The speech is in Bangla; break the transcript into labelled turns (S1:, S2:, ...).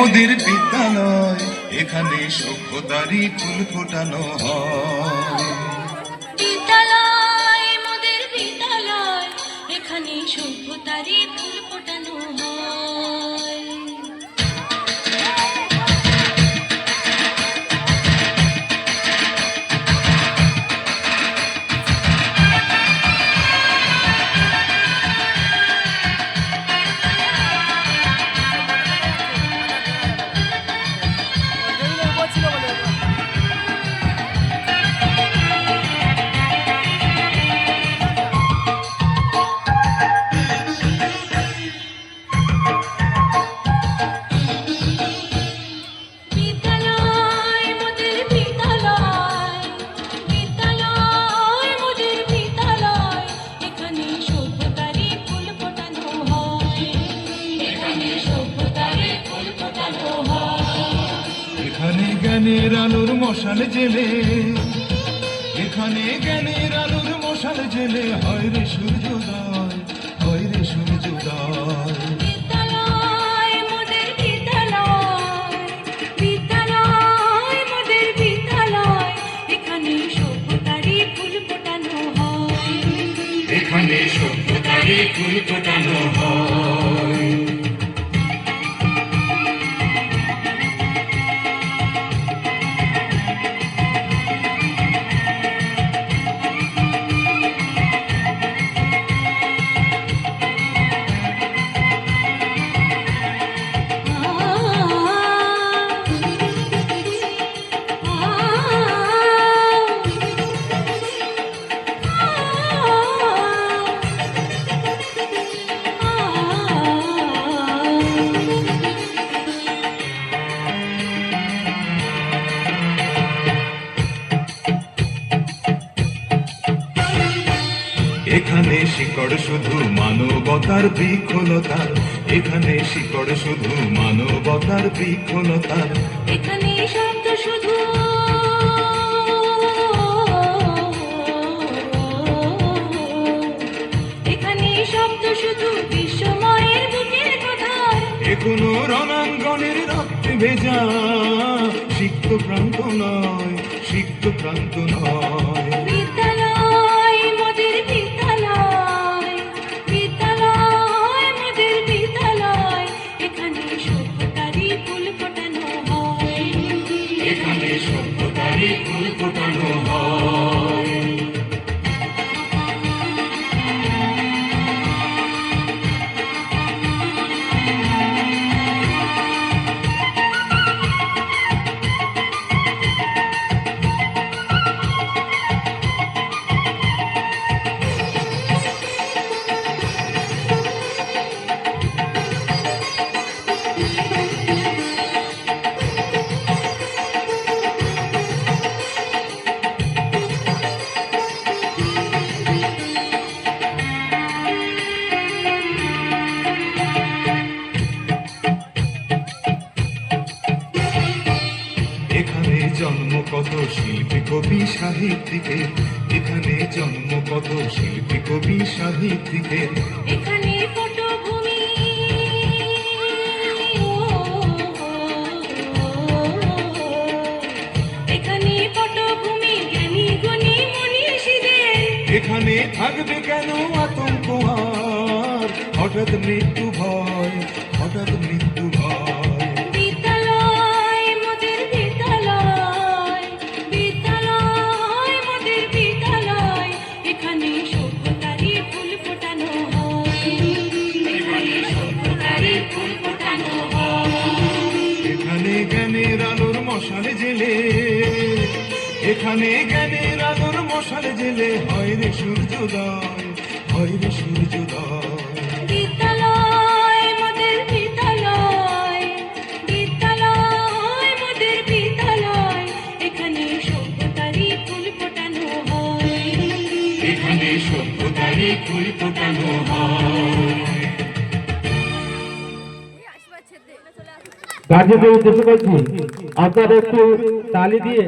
S1: মোদের বিদ্যালয়, এখানে সভ্যতারই ফুল ফোটানো হয়।
S2: বিদ্যালয় মোদের বিদ্যালয়, এখানে সভ্যতারই ফুল ফোটানো হয়।
S1: এখানে জ্ঞানের আলোর মশাল জেলে, এখানে জ্ঞানের আলোর মশাল জেলে হয় রে সূর্যোদয়, হয় রে সূর্যোদয়।
S2: বিদ্যালয় মোদের বিদ্যালয়, বিদ্যালয় মোদের বিদ্যালয়, এখানে সভ্যতারই ফুল ফোটানো হয়।
S1: এখানে সভ্যতারই ফুল ফোটানো হয়। এখানে শিকড় শুধু মানবতার বৃক্ষলতা, এখানে শিকড় শুধু মানবতার বৃক্ষলতা।
S2: এখানে শব্দ শুধু এখানে শব্দ শুধু বিশ্বময়ের বুকের কথা।
S1: এখনো রণাঙ্গনের রক্তে ভেজা সিক্ত প্রান্ত নয়, সিক্ত প্রান্ত নয়।
S2: বিদ্যালয় মোদের বিদ্যালয়, বিদ্যালয় মোদের বিদ্যালয়, এখানে সভ্যতারই ফুল ফোটানো হয়।
S1: এখানে সভ্যতারই ফুল ফোটানো হয়। এখানে জন্ম কত শিল্পী কবি সাহিত্যিকের, এখানে জন্ম কত শিল্পী কবি সাহিত্যিকের।
S2: এখানে পটভূমি এখানে পটভূমি জ্ঞানী গুণী মনীষীদের।
S1: এখানে থাকবে কেন আতঙ্ক আর হঠাৎ মৃত্যু ভয়, হঠাৎ মৃত্যু ভয়।
S2: বিদ্যালয় মোদের বিদ্যালয়, বিদ্যালয় মোদের বিদ্যালয়, এখানে সভ্যতারই ফুল ফোটানো হয়। এখানে সভ্যতারই ফুল ফোটানো হয়।
S1: এখানে জ্ঞানের আলোর মশাল জেলে, এখানে জ্ঞানের আলোর মশাল জেলে হয় রে সূর্যোদয়, হয় রে সূর্যোদয়।
S2: বিদ্যালয় মোদের বিদ্যালয়, বিদ্যালয় মোদের বিদ্যালয়, এখানে সভ্যতারই ফুল ফোটানো হয়।
S1: এখানে সভ্যতারই ফুল ফোটানো হয়।
S3: গার্জেনদের উদ্দেশ্য করছি, আপনারা একটু তালি দিয়ে